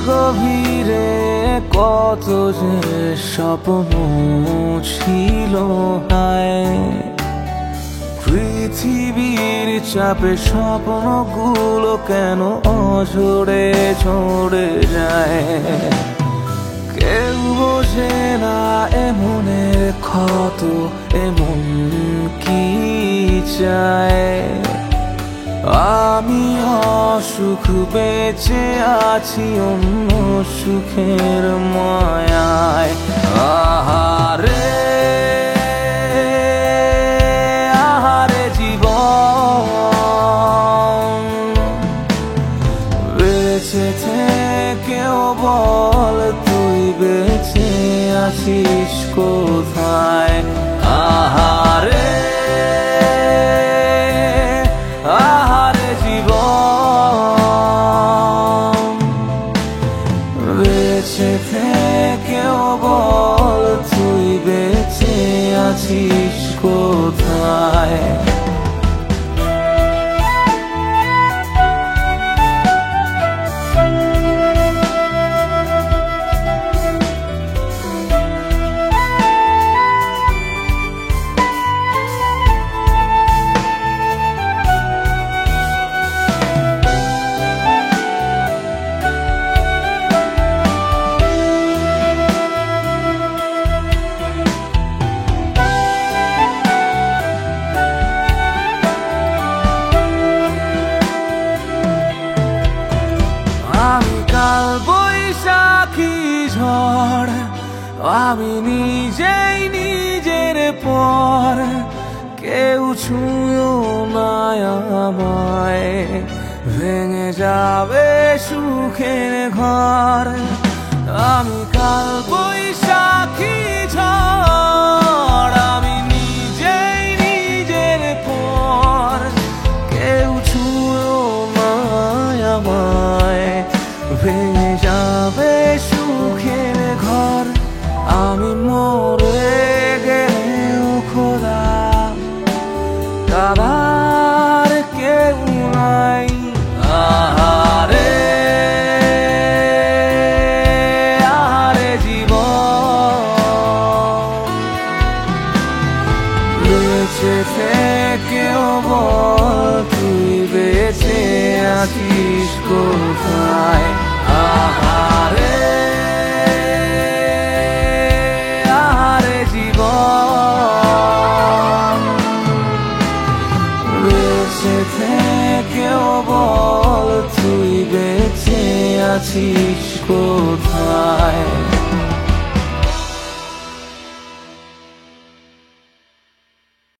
গভীরে কত যে স্বপ্ন ছিল হায়, পৃথিবীর চাপে স্বপ্নগুলো কেন অঝরে ঝরে যায়। কেউ বোঝে না এমনের ক্ষত এমন কি চায়। আমি অসুখ বেঁচে আছি অন্য সুখের মায়ায়। আহারে আহারে জীবন, বেঁচে থেকেও বল তুই বেঁচে আছিস কোথায়। আহারে আহারে জীবন, বেঁচে থেকেও বল তুই বেঁচে আছিস কোথায়। আমি কাল বৈশাখী ঝড়, আমি নিজেই নিজের পর, কেউ ছুঁয়ো না আমায়, ভেঙে যাবে সুখের ঘর। আমি কাল বৈশাখী ঝড়, আমি নিজেই নিজের পর, কেউ ছুঁয়ো না আমায়, ভেঙে যাবে সুখের ঘর। আমি মরে গেলেও খোদা কাঁদার কেউ নাই। আহারে আহারে জীবন, বেঁচে থেকেও বল তুই বেঁচে আছিস কোথায়। আহারে আহারে জীবন, বেঁচে থেকেও বল তুই বেঁচে আছিস কোথায়।